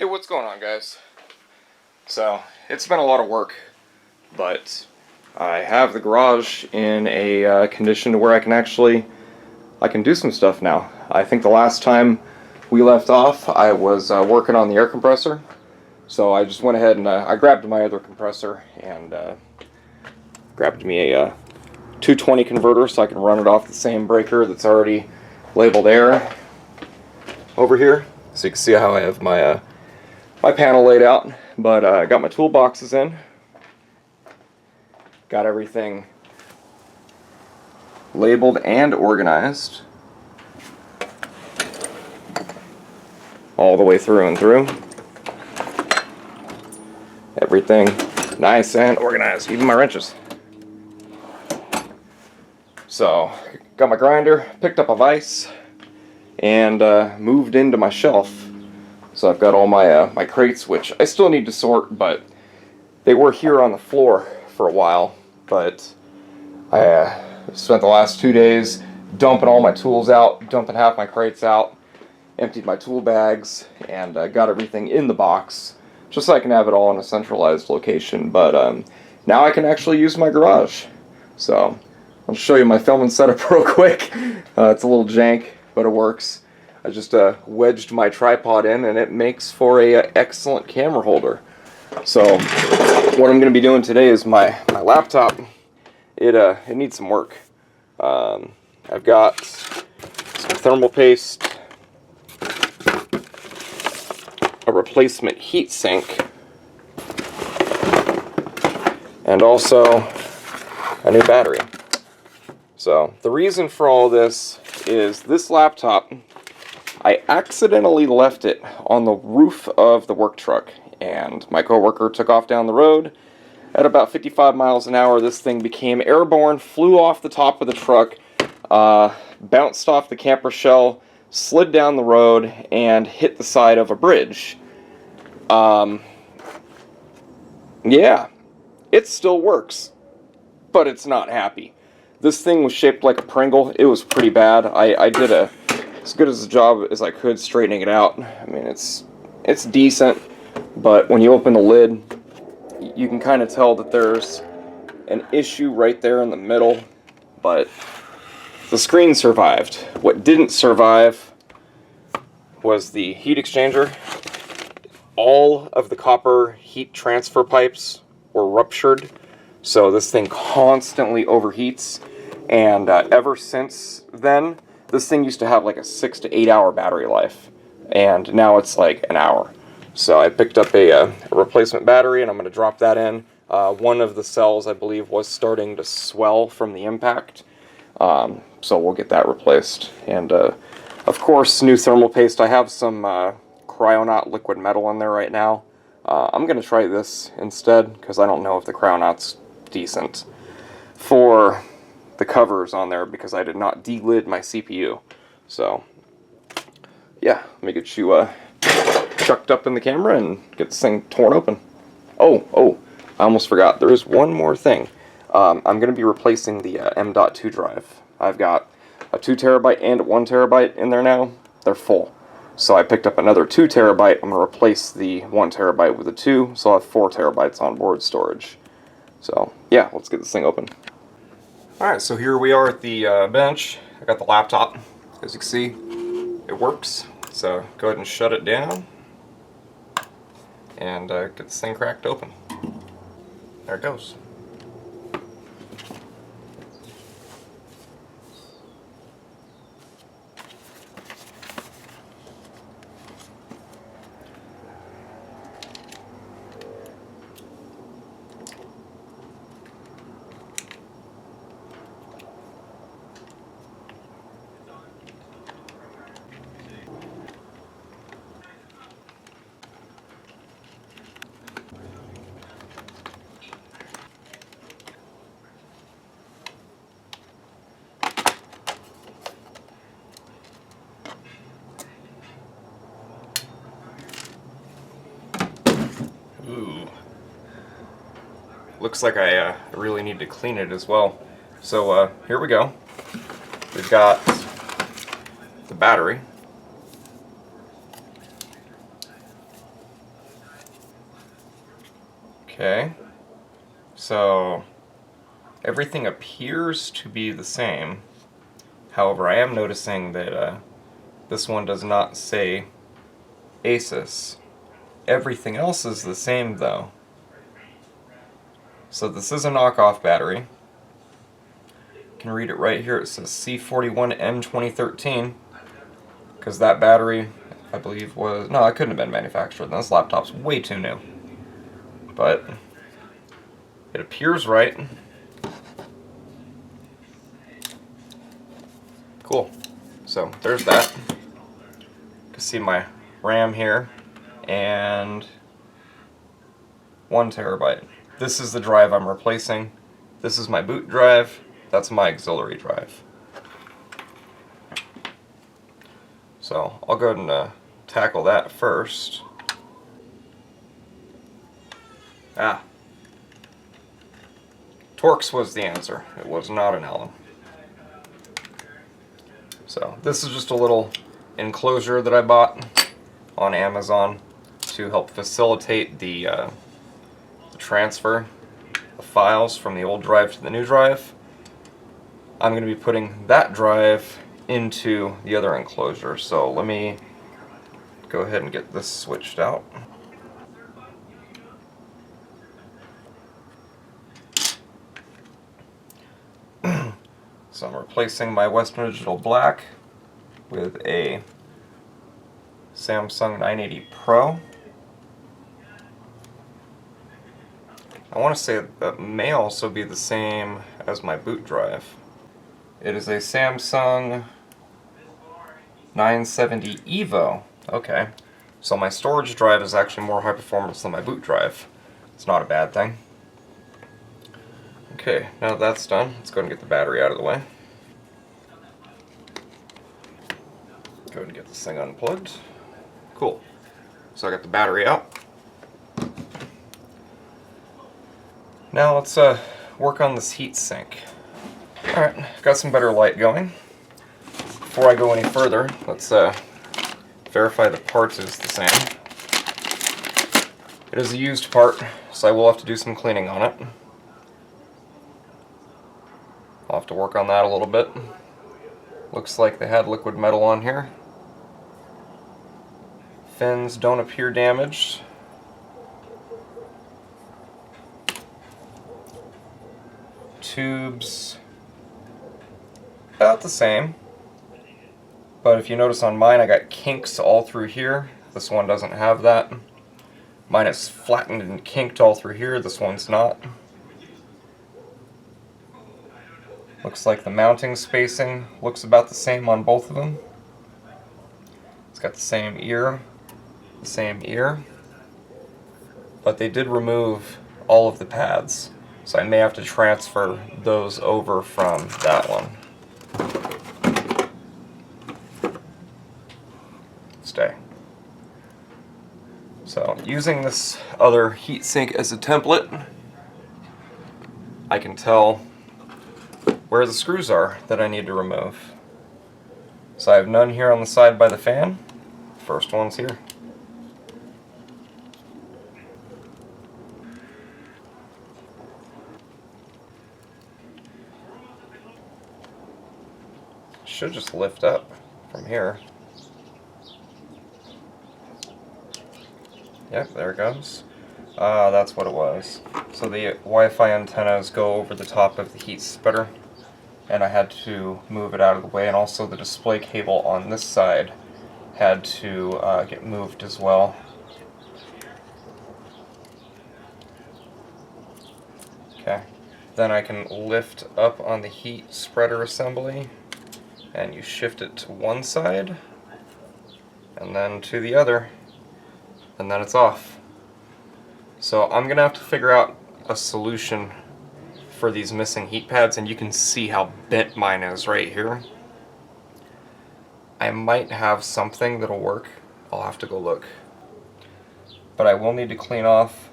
Hey, what's going on, guys? So, it's been a lot of work, but I have the garage in a condition to where I can do some stuff now. I think the last time we left off, I was working on the air compressor, so I just went ahead and I grabbed my other compressor and grabbed me a 220 converter so I can run it off the same breaker that's already labeled air over here. So you can see how I have my my panel laid out, but I got my toolboxes in, got everything labeled and organized all the way through and through. Everything nice and organized, even my wrenches. So, got my grinder, picked up a vise, and moved into my shelf. So I've got all my my crates, which I still need to sort, but they were here on the floor for a while. But I spent the last 2 days dumping all my tools out, dumping half my crates out, emptied my tool bags, and got everything in the box, just so I can have it all in a centralized location. But now I can actually use my garage. So I'll show you my filming setup real quick. It's a little jank, but it works. I just wedged my tripod in, and it makes for a excellent camera holder. So what I'm going to be doing today is my laptop. It needs some work. I've got some thermal paste, a replacement heatsink, and also a new battery. So the reason for all this is this laptop, I accidentally left it on the roof of the work truck, and my coworker took off down the road. At about 55 miles an hour, this thing became airborne, flew off the top of the truck, bounced off the camper shell, slid down the road, and hit the side of a bridge. Yeah, it still works, but it's not happy. This thing was shaped like a Pringle. It was pretty bad. I did as good as a job as I could straightening it out. I mean, it's decent, but when you open the lid, you can kind of tell that there's an issue right there in the middle, but the screen survived. What didn't survive was the heat exchanger. All of the copper heat transfer pipes were ruptured, so this thing constantly overheats, and ever since then, this thing used to have like a 6 to 8 hour battery life, and now it's like an hour. So I picked up a replacement battery, and I'm going to drop that in. One of the cells, I believe, was starting to swell from the impact, so we'll get that replaced. And of course, new thermal paste. I have some conductonaut liquid metal in there right now. I'm going to try this instead, because I don't know if the conductonaut's decent for the covers on there, because I did not de-lid my CPU. So yeah, let me get you chucked up in the camera and get this thing torn open. Oh, I almost forgot. There is one more thing. I'm going to be replacing the M.2 drive. I've got a 2 terabyte and a 1 terabyte in there now. They're full. So I picked up another 2 terabyte. I'm going to replace the 1 terabyte with a 2, so I'll have 4 terabytes on board storage. So yeah, let's get this thing open. Alright, so here we are at the bench. I got the laptop. As you can see, it works. So go ahead and shut it down and get this thing cracked open. There it goes. Ooh. Looks like I really need to clean it as well. So here we go. We've got the battery. Okay, so everything appears to be the same. However, I am noticing that this one does not say ASUS. Everything else is the same though. So this is a knockoff battery. You can read it right here. It says C41M 2013. Because that battery, I believe, was... No, it couldn't have been manufactured. This laptop's way too new. But it appears right. Cool. So there's that. You can see my RAM here. And 1 terabyte. This is the drive I'm replacing. This is my boot drive. That's my auxiliary drive. So I'll go ahead and tackle that first. Torx was the answer. It was not an Allen. So this is just a little enclosure that I bought on Amazon to help facilitate the transfer of files from the old drive to the new drive. I'm going to be putting that drive into the other enclosure, so let me go ahead and get this switched out. So I'm replacing my Western Digital Black with a Samsung 980 Pro. I want to say that may also be the same as my boot drive. It is a Samsung 970 EVO. Okay, so my storage drive is actually more high performance than my boot drive. It's not a bad thing. Okay, now that that's done, let's go ahead and get the battery out of the way. Go ahead and get this thing unplugged. Cool. So I got the battery out. Now let's work on this heat sink. Alright, got some better light going. Before I go any further, let's verify the part is the same. It is a used part, so I will have to do some cleaning on it. I'll have to work on that a little bit. Looks like they had liquid metal on here. Fins don't appear damaged. Tubes, about the same. But if you notice on mine, I got kinks all through here. This one doesn't have that. Mine is flattened and kinked all through here. This one's not. Looks like the mounting spacing looks about the same on both of them. It's got the same ear, but they did remove all of the pads, so I may have to transfer those over from that one. Stay. So using this other heatsink as a template, I can tell where the screws are that I need to remove. So I have none here on the side by the fan. First one's here. Should just lift up from here. Yep, there it goes. That's what it was. So the Wi-Fi antennas go over the top of the heat spreader, and I had to move it out of the way, and also the display cable on this side had to get moved as well. Okay, then I can lift up on the heat spreader assembly, and you shift it to one side, and then to the other, and then it's off. So I'm going to have to figure out a solution for these missing heat pads, and you can see how bent mine is right here. I might have something that'll work. I'll have to go look. But I will need to clean off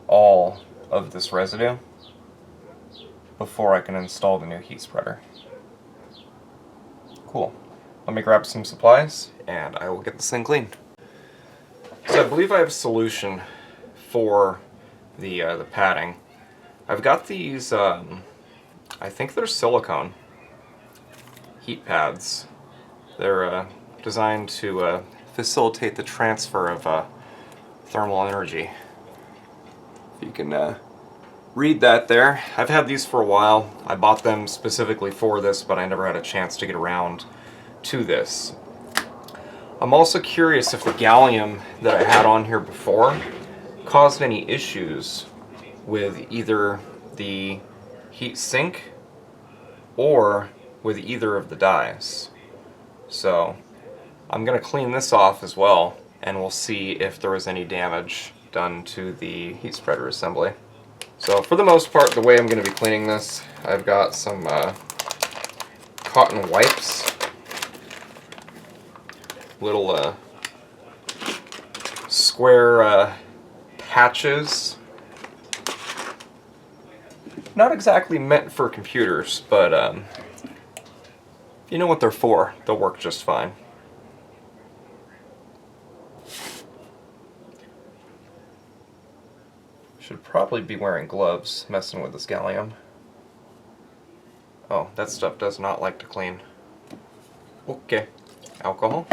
all of this residue before I can install the new heat spreader. Cool. Let me grab some supplies and I will get this thing cleaned. So I believe I have a solution for the padding. I've got these, I think they're silicone heat pads. They're designed to facilitate the transfer of thermal energy. If you can read that there. I've had these for a while. I bought them specifically for this, but I never had a chance to get around to this. I'm also curious if the gallium that I had on here before caused any issues with either the heat sink or with either of the dies. So I'm going to clean this off as well, and we'll see if there was any damage done to the heat spreader assembly. So for the most part, the way I'm going to be cleaning this, I've got some cotton wipes, little square patches. Not exactly meant for computers, but if you know what they're for, they'll work just fine. Should probably be wearing gloves messing with this gallium. Oh, that stuff does not like to clean. Okay, alcohol.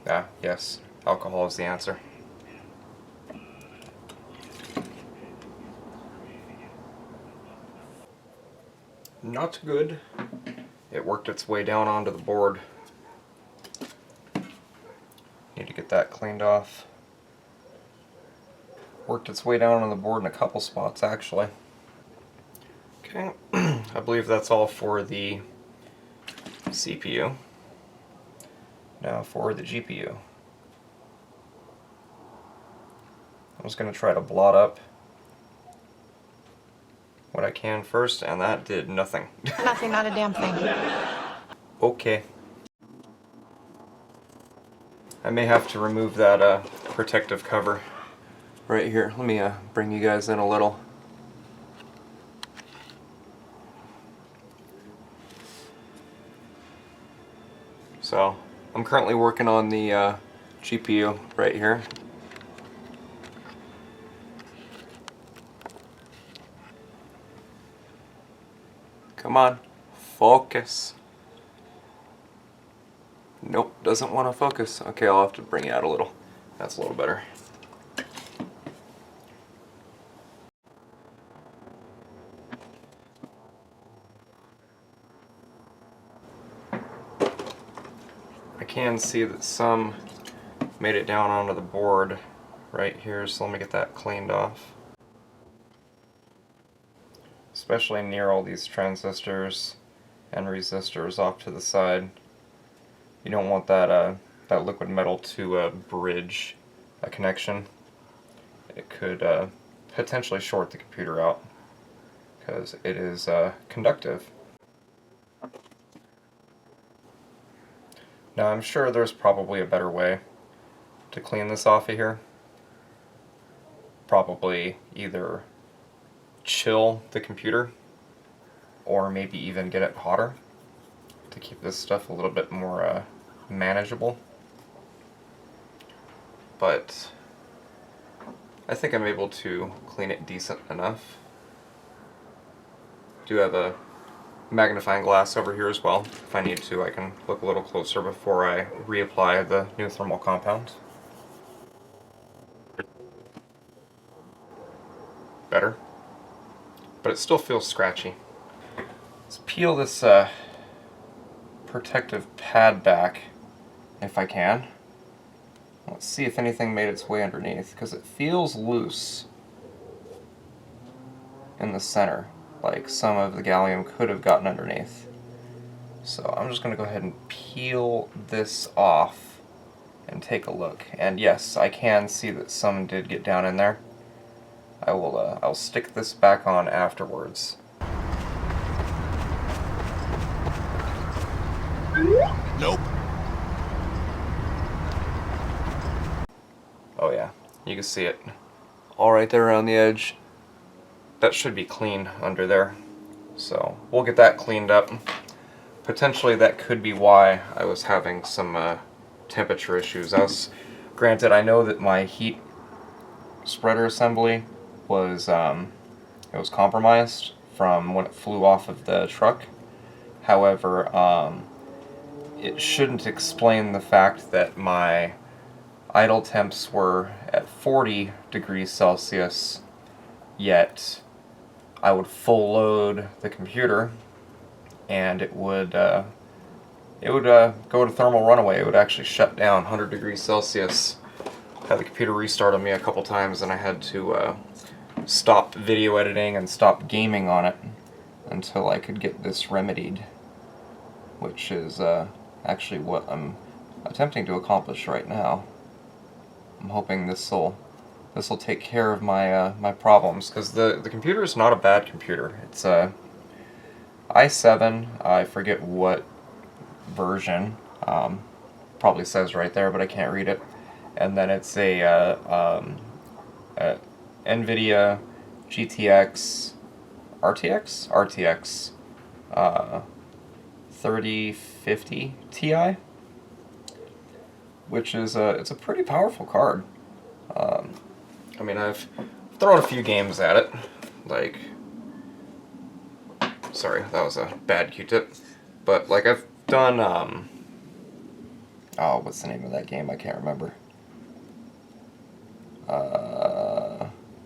Ah, yes, alcohol is the answer. Not good. It worked its way down onto the board. Need to get that cleaned off. Worked its way down on the board in a couple spots, actually. Okay, I believe that's all for the CPU. Now for the GPU. I was going to try to blot up what I can first, and that did nothing. Nothing, not a damn thing. Okay. I may have to remove that protective cover right here. Let me bring you guys in a little. So, I'm currently working on the GPU right here. Come on, focus. Nope, doesn't want to focus. Okay, I'll have to bring it out a little. That's a little better. I can see that some made it down onto the board right here, so let me get that cleaned off. Especially near all these transistors and resistors off to the side. You don't want that that liquid metal to bridge a connection. It could potentially short the computer out because it is conductive. Now I'm sure there's probably a better way to clean this off of here. Probably either chill the computer or maybe even get it hotter to keep this stuff a little bit more manageable. But I think I'm able to clean it decent enough. Do have a magnifying glass over here as well. If I need to, I can look a little closer before I reapply the new thermal compound. Better, but it still feels scratchy. Let's peel this protective pad back if I can. Let's see if anything made its way underneath, because it feels loose in the center, like some of the gallium could have gotten underneath. So I'm just going to go ahead and peel this off and take a look. And yes, I can see that some did get down in there. I'll stick this back on afterwards. Nope. Oh yeah, you can see it all right there around the edge. That should be clean under there. So we'll get that cleaned up. Potentially that could be why I was having some temperature issues. I was Granted, I know that my heat spreader assembly was it was compromised from when it flew off of the truck. However, it shouldn't explain the fact that my idle temps were at 40 degrees Celsius, yet I would full load the computer and it would go to thermal runaway. It would actually shut down 100 degrees Celsius. Had the computer restart on me a couple times, and I had to stop video editing and stop gaming on it until I could get this remedied, which is actually what I'm attempting to accomplish right now. I'm hoping this'll take care of my my problems, because the computer is not a bad computer. It's a i7. I forget what version. Probably says right there, but I can't read it. And then it's a NVIDIA GTX RTX 3050 Ti, which is it's a pretty powerful card. I mean, I've thrown a few games at it, like, sorry, that was a bad Q-tip, but like I've done oh, what's the name of that game? I can't remember.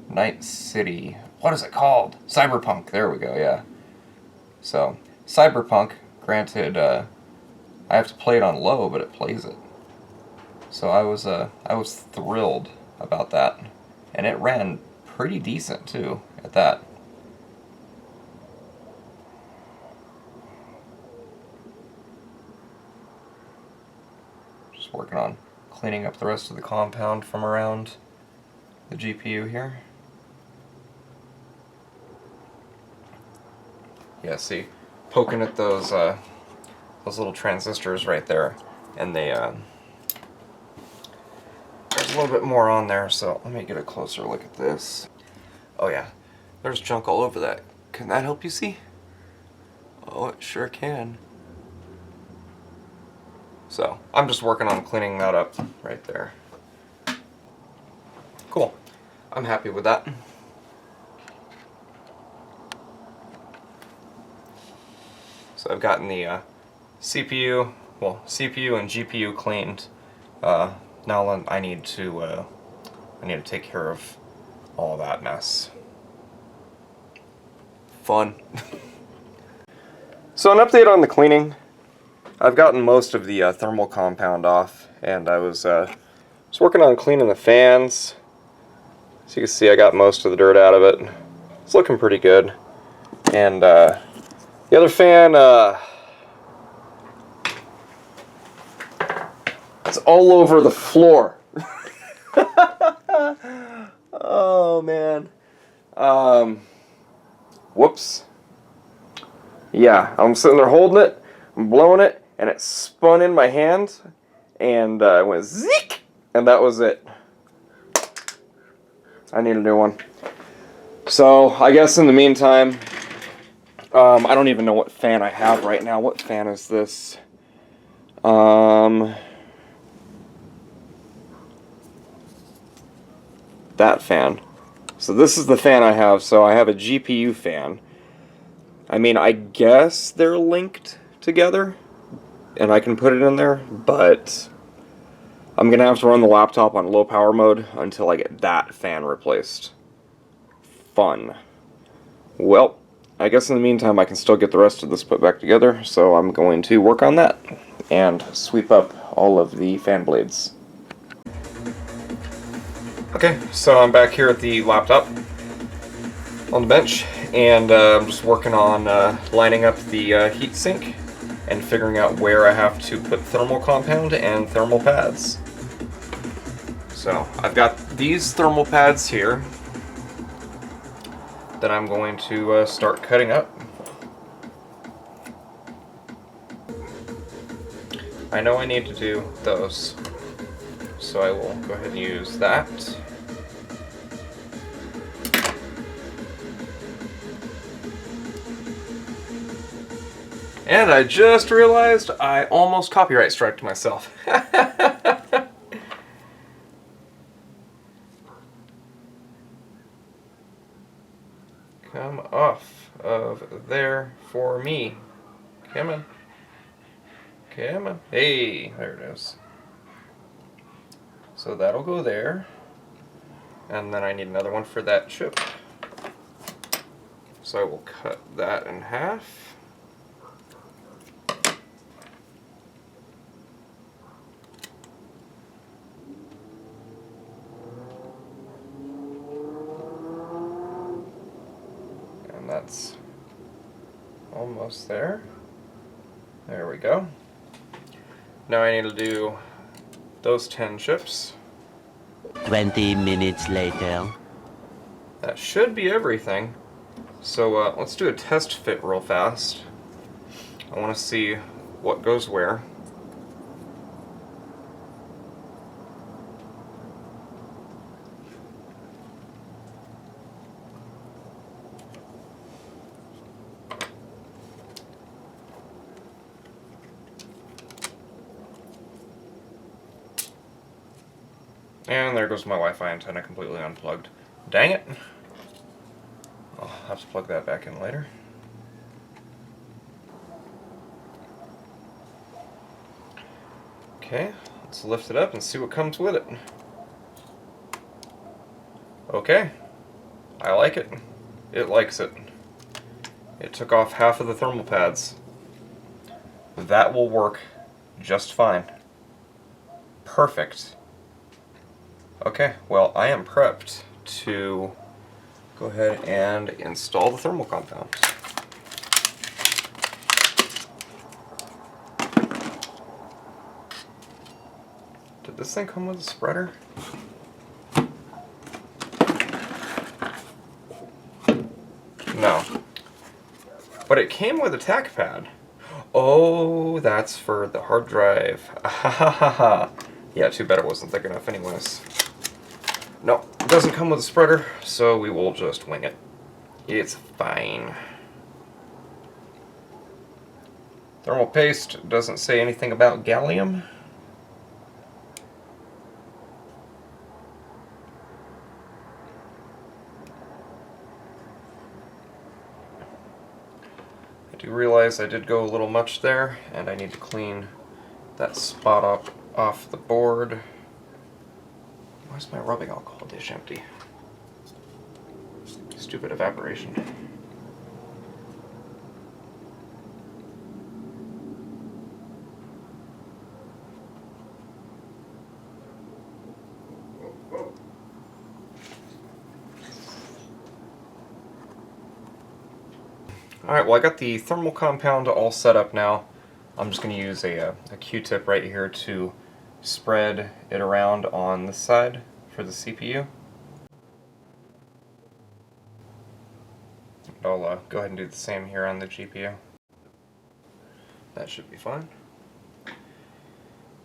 Night City. What is it called? Cyberpunk. There we go, yeah. So, Cyberpunk, granted, I have to play it on low, but it plays it. So I was thrilled about that. And it ran pretty decent, too, at that. Just working on cleaning up the rest of the compound from around the GPU here. Yeah, see, poking at those little transistors right there, and they there's a little bit more on there. So let me get a closer look at this. Oh yeah, there's junk all over that. Can that help you see? Oh, it sure can. So I'm just working on cleaning that up right there. Cool. I'm happy with that. So I've gotten the CPU and GPU cleaned. Now I need to take care of all that mess. Fun. So an update on the cleaning. I've gotten most of the thermal compound off, and I was working on cleaning the fans. So you can see I got most of the dirt out of it. It's looking pretty good. And the other fan, it's all over the floor. Oh man. Whoops. Yeah, I'm sitting there holding it, I'm blowing it, and it spun in my hand, and it went zik, and that was it. I need a new one. So I guess in the meantime, I don't even know what fan I have right now. What fan is this? That fan. So this is the fan I have. So I have a GPU fan. I mean, I guess they're linked together, and I can put it in there, but I'm going to have to run the laptop on low power mode until I get that fan replaced. Fun. Well, I guess in the meantime I can still get the rest of this put back together, so I'm going to work on that and sweep up all of the fan blades. Okay, so I'm back here at the laptop on the bench, and I'm just working on lining up the heatsink and figuring out where I have to put thermal compound and thermal pads. So I've got these thermal pads here that I'm going to start cutting up. I know I need to do those, so I will go ahead and use that. And I just realized I almost copyright striked myself. come off of there for me. Come on. Come on. Hey, there it is. So that'll go there. And then I need another one for that chip. So I will cut that in half. And that's almost there. There we go. Now I need to do those 10 chips. 20 minutes later. That should be everything. So let's do a test fit real fast. I want to see what goes where. And there goes my Wi-Fi antenna completely unplugged. Dang it! I'll have to plug that back in later. Okay, let's lift it up and see what comes with it. Okay, I like it. It likes it. It took off half of the thermal pads. That will work just fine. Perfect. Okay, well, I am prepped to go ahead and install the thermal compound. Did this thing come with a spreader? No. But it came with a tack pad. Oh, that's for the hard drive. Yeah, too bad it wasn't thick enough anyways. No, it doesn't come with a spreader, so we will just wing it. It's fine. Thermal paste doesn't say anything about gallium. I do realize I did go a little much there, and I need to clean that spot up off the board. Where's my rubbing alcohol dish empty? Stupid evaporation. Alright, well I got the thermal compound all set up now. I'm just going to use a Q-tip right here to spread it around on this side for the CPU. I'll go ahead and do the same here on the GPU. That should be fine.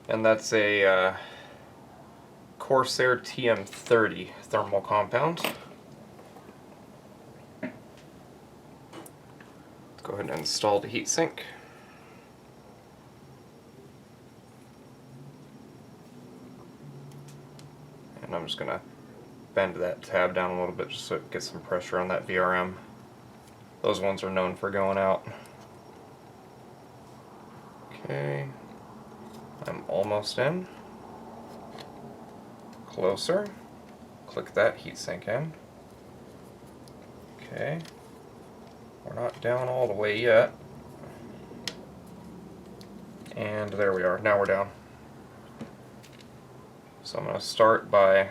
And that's a Corsair TM30 thermal compound. Let's go ahead and install the heatsink. And I'm just going to bend that tab down a little bit just so it gets some pressure on that VRM. Those ones are known for going out. Okay, I'm almost in. Closer. Click that heatsink in. Okay, we're not down all the way yet. And there we are, now we're down. So I'm going to start by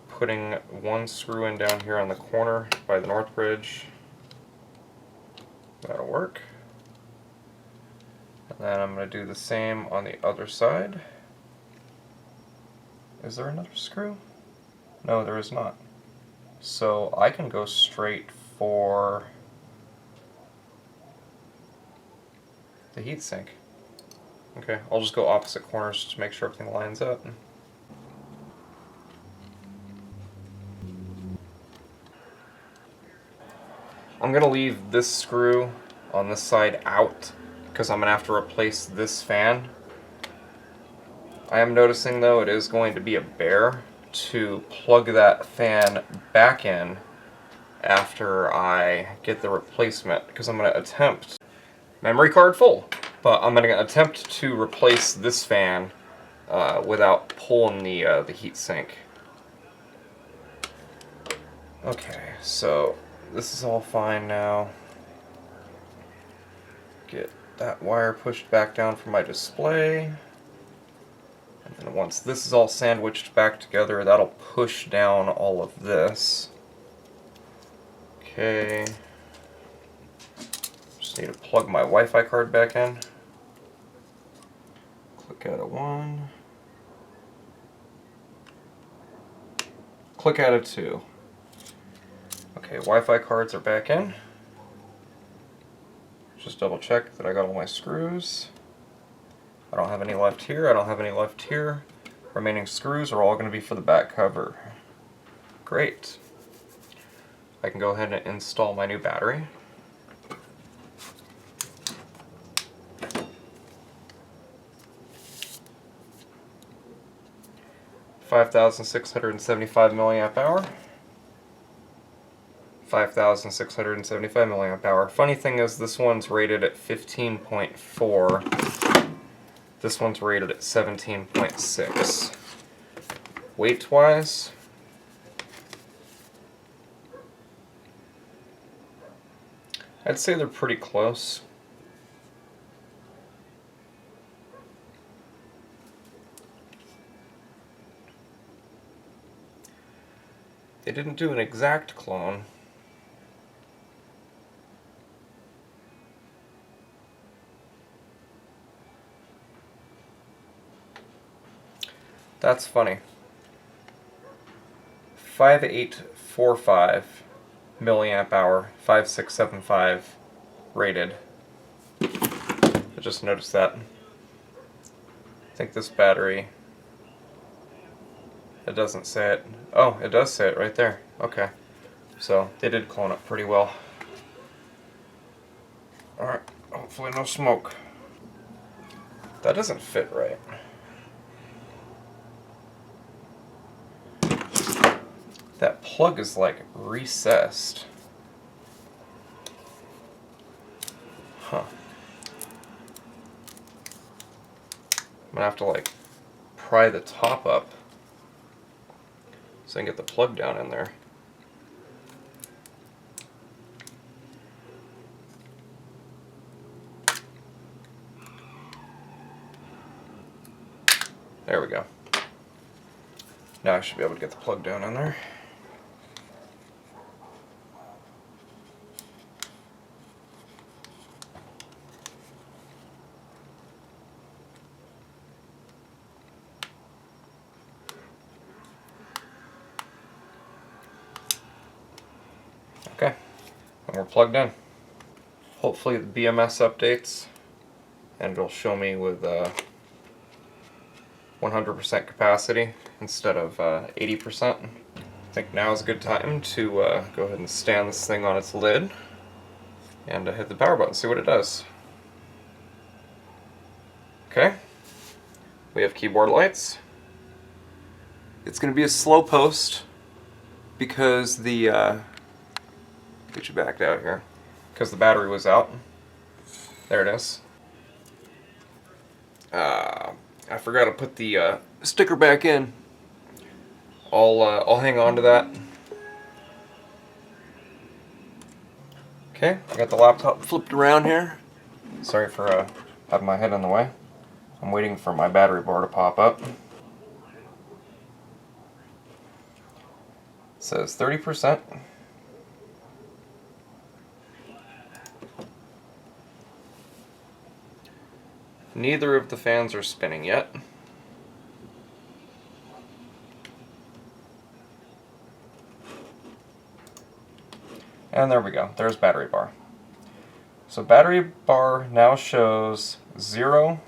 putting one screw in down here on the corner by the north bridge. That'll work. And then I'm going to do the same on the other side. Is there another screw? No, there is not. So I can go straight for the heatsink. Okay, I'll just go opposite corners to make sure everything lines up. I'm going to leave this screw on this side out because I'm going to have to replace this fan. I am noticing though it is going to be a bear to plug that fan back in after I get the replacement, because I'm going to attempt, memory card full, but I'm going to attempt to replace this fan without pulling the heatsink. Okay, so this is all fine now. Get that wire pushed back down from my display. And then once this is all sandwiched back together, that'll push down all of this. Okay. Just need to plug my Wi-Fi card back in. Click out of 1. Click out of 2. Okay, Wi-Fi cards are back in. Just double check that I got all my screws. I don't have any left here, I don't have any left here. Remaining screws are all going to be for the back cover. Great. I can go ahead and install my new battery. $5,675 milliamp hour. 5,675 milliamp hour. Funny thing is, this one's rated at 15.4. This one's rated at 17.6. Weight-wise, I'd say they're pretty close. They didn't do an exact clone. That's funny. 5845 milliamp hour, 5675 rated. I just noticed that. I think this battery, it doesn't say it. Oh, it does say it right there. Okay. So they did clone it pretty well. Alright, hopefully no smoke. That doesn't fit right. That plug is like recessed. Huh. I'm gonna have to like pry the top up so I can get the plug down in there. There we go. Now I should be able to get the plug down in there. Okay, and we're plugged in. Hopefully the BMS updates and it'll show me with 100% capacity instead of 80%. I think now is a good time to go ahead and stand this thing on its lid and hit the power button, see what it does. Okay, we have keyboard lights. It's going to be a slow post because the get you backed out here, because the battery was out. There it is. I forgot to put the sticker back in. I'll hang on to that. Okay, I got the laptop flipped around here. Sorry for having my head in the way. I'm waiting for my battery bar to pop up. It says 30%. Neither of the fans are spinning yet. And there we go, there's battery bar. So battery bar now shows 0%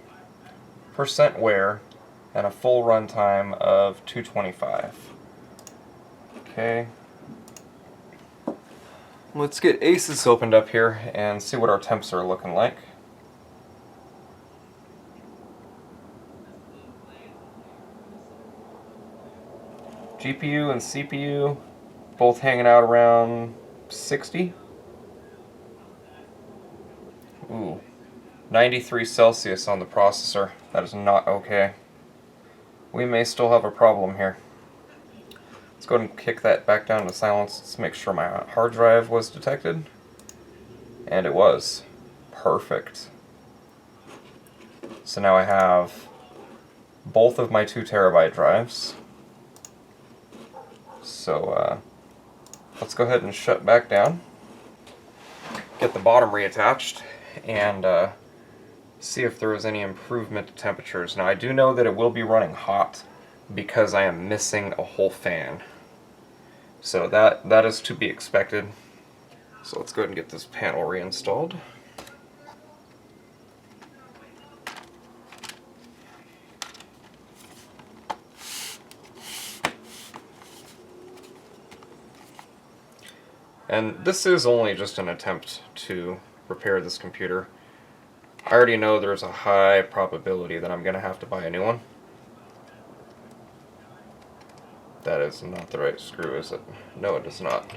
wear and a full runtime of 225. Okay. Let's get ASUS opened up here and see what our temps are looking like. GPU and CPU both hanging out around 60. Ooh, 93 Celsius on the processor. That is not okay. We may still have a problem here. Let's go ahead and kick that back down to silence. Let's make sure my hard drive was detected. And it was. Perfect. So now I have both of my 2 terabyte drives. So let's go ahead and shut back down. Get the bottom reattached and see if there is any improvement to temperatures. Now I do know that it will be running hot because I am missing a whole fan. So that is to be expected. So let's go ahead and get this panel reinstalled. And this is only just an attempt to repair this computer. I already know there's a high probability that I'm going to have to buy a new one. That is not the right screw, is it? No, it is not.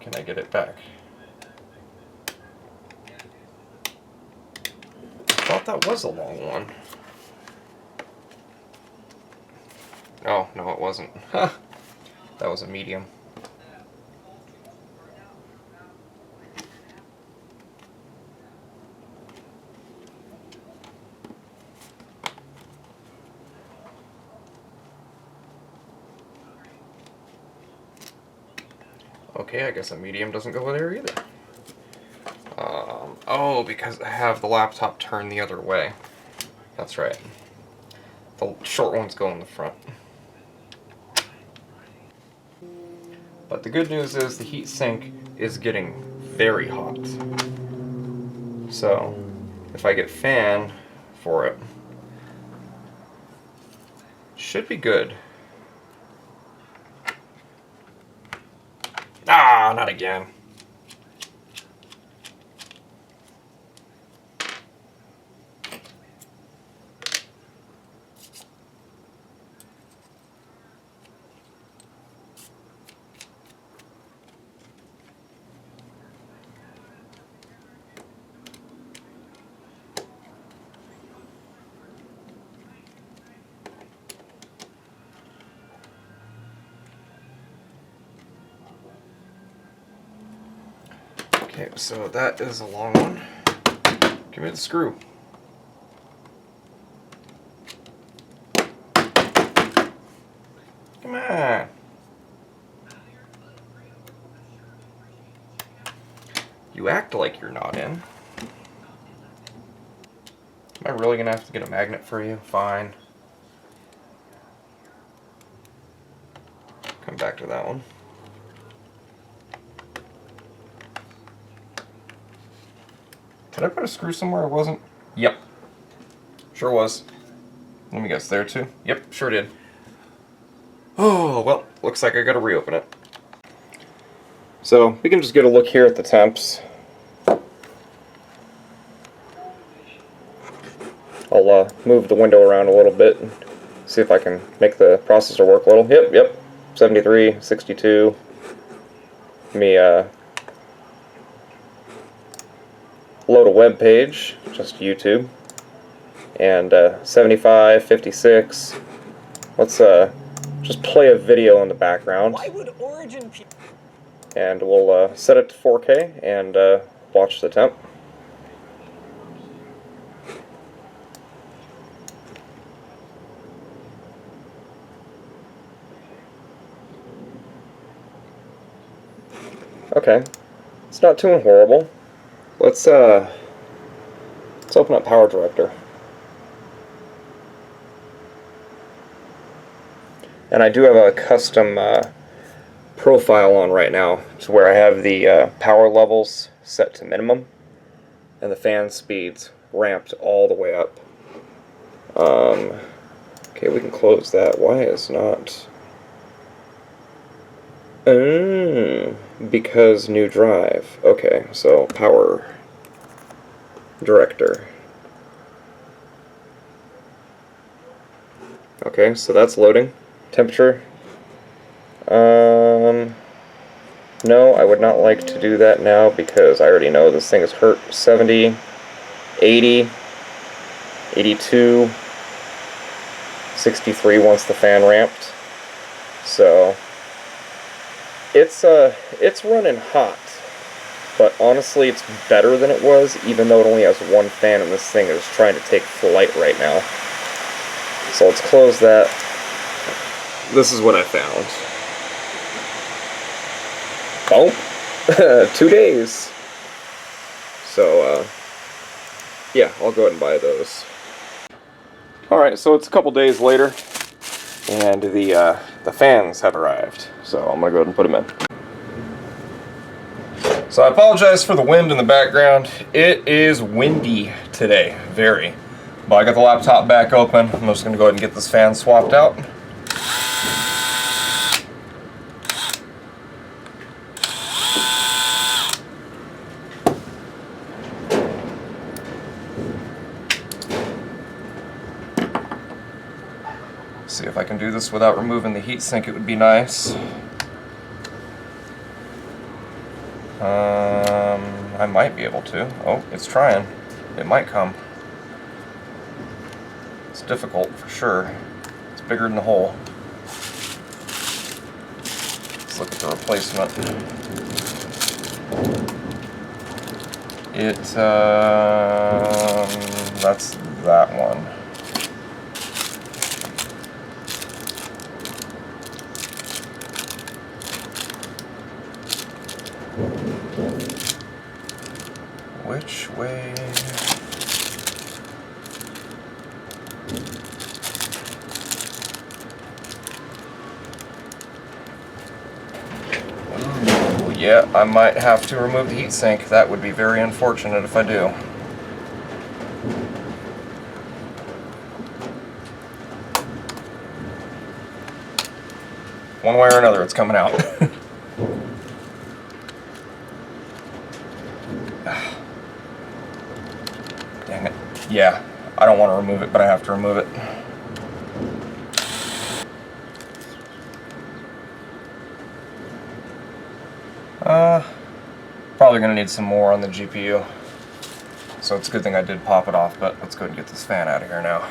Can I get it back? I thought that was a long one. Oh, no it wasn't. That was a medium. Okay, I guess a medium doesn't go there either. Oh, because I have the laptop turned the other way. That's right. The short ones go in the front. But the good news is the heatsink is getting very hot. So, if I get fan for it, should be good. Ah, not again. Okay, so that is a long one. Give me the screw. Come on. You act like you're not in. Am I really gonna have to get a magnet for you? Fine. Come back to that one. Did I put a screw somewhere it wasn't? Yep. Sure was. Let me guess, there too? Yep, sure did. Oh, well, looks like I gotta reopen it. So, we can just get a look here at the temps. I'll move the window around a little bit and see if I can make the processor work a little. Yep, 73, 62. Let me load a web page, just YouTube, and 75, 56. Let's just play a video in the background. Why would Origin and we'll set it to 4K and watch the temp. Okay, it's not too horrible. Let's open up Power Director. And I do have a custom profile on right now, to where I have the power levels set to minimum and the fan speeds ramped all the way up. Okay, we can close that. Why is not? Because new drive. Okay, so Power Director. Okay, so that's loading. Temperature. No, I would not like to do that now because I already know this thing is hurt 70, 80, 82, 63 once the fan ramped. So it's running hot. But honestly, it's better than it was, even though it only has one fan and this thing is trying to take flight right now. So let's close that. This is what I found. Boom! 2 days. So, yeah, I'll go ahead and buy those. Alright, so it's a couple days later, and the fans have arrived. So I'm gonna go ahead and put them in. So I apologize for the wind in the background. It is windy today, very. But I got the laptop back open. I'm just gonna go ahead and get this fan swapped out. See if I can do this without removing the heatsink, it would be nice. I might be able to. Oh, it's trying. It might come. It's difficult for sure. It's bigger than the hole. Let's look at the replacement. That's that one. Which way? Ooh, yeah, I might have to remove the heatsink. That would be very unfortunate if I do. One way or another, it's coming out. Dang it. Yeah, I don't want to remove it, but I have to remove it. Probably going to need some more on the GPU. So it's a good thing I did pop it off, but let's go ahead and get this fan out of here now.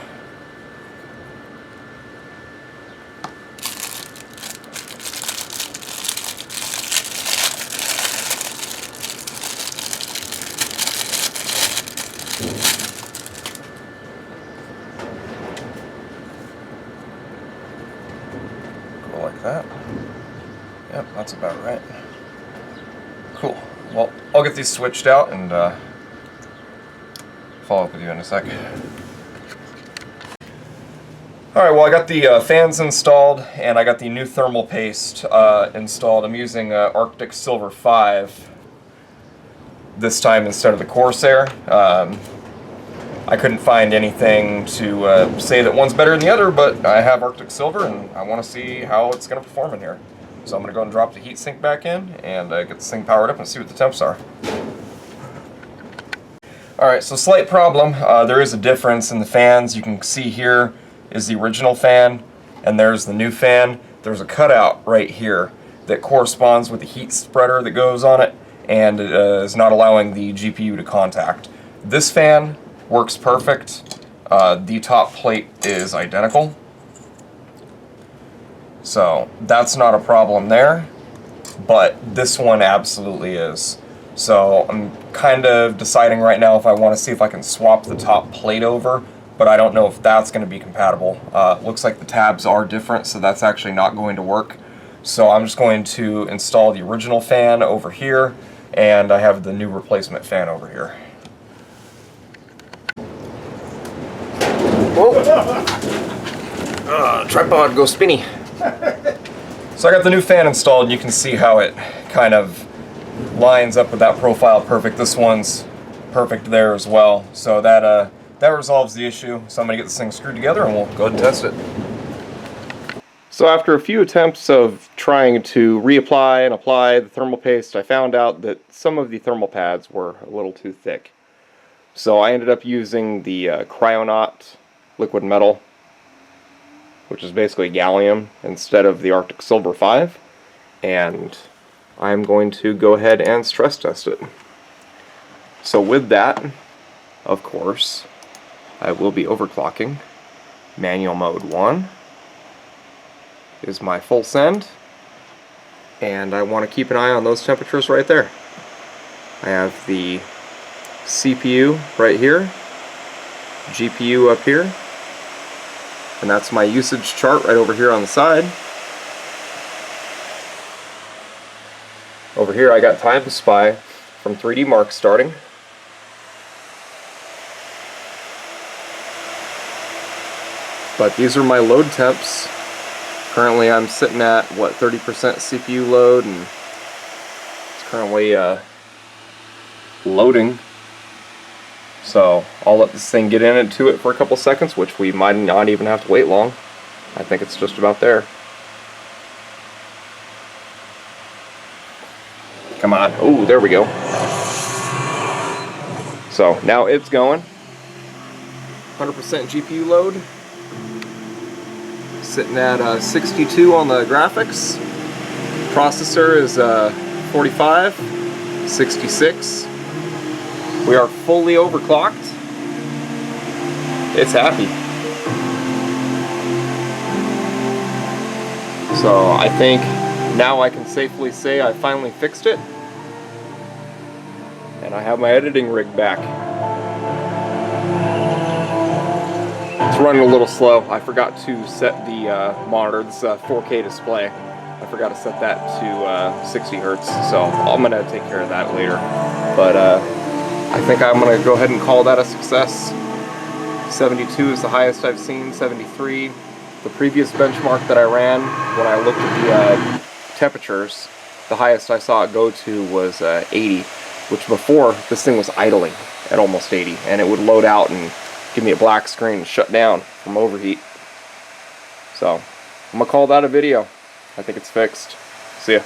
Go like that. Yep, that's about right. Cool. Well, I'll get these switched out and follow up with you in a sec. Alright, well I got the fans installed and I got the new thermal paste installed. I'm using Arctic Silver 5 this time instead of the Corsair. I couldn't find anything to say that one's better than the other, but I have Arctic Silver and I want to see how it's going to perform in here. So I'm going to go and drop the heatsink back in and get this thing powered up and see what the temps are. Alright, so slight problem. There is a difference in the fans. You can see here is the original fan and there's the new fan. There's a cutout right here that corresponds with the heat spreader that goes on it and is not allowing the GPU to contact. This fan works perfect. The top plate is identical. So that's not a problem there, but this one absolutely is. So I'm kind of deciding right now if I want to see if I can swap the top plate over, but I don't know if that's going to be compatible. Looks like the tabs are different, so that's actually not going to work. So I'm just going to install the original fan over here, and I have the new replacement fan over here. Whoa! Tripod go spinny. So I got the new fan installed, and you can see how it kind of lines up with that profile perfect. This one's perfect there as well. So that resolves the issue. So I'm going to get this thing screwed together and we'll go ahead and test it. So after a few attempts of trying to reapply and apply the thermal paste, I found out that some of the thermal pads were a little too thick. So I ended up using the conductonaut liquid metal, which is basically gallium, instead of the Arctic Silver 5, and I'm going to go ahead and stress test it. So with that, of course, I will be overclocking. Manual mode 1 is my full send, and I want to keep an eye on those temperatures right there. I have the CPU right here, GPU up here, and that's my usage chart right over here on the side. Over here I got Time to Spy from 3D Mark starting. But these are my load temps. Currently I'm sitting at, what, 30% CPU load, and it's currently loading. So I'll let this thing get into it for a couple seconds, which we might not even have to wait long. I think it's just about there. Come on. Oh, there we go. So now it's going. 100% GPU load. Sitting at 62 on the graphics. Processor is 45, 66. We are fully overclocked. It's happy. So I think now I can safely say I finally fixed it. And I have my editing rig back. It's running a little slow. I forgot to set the monitor, this 4K display. I forgot to set that to 60 Hertz, so I'm going to take care of that later. But I think I'm going to go ahead and call that a success. 72 is the highest I've seen, 73. The previous benchmark that I ran, when I looked at the temperatures, the highest I saw it go to was 80, which before this thing was idling at almost 80, and it would load out and give me a black screen and shut down from overheat. So I'm going to call that a video. I think it's fixed. See ya.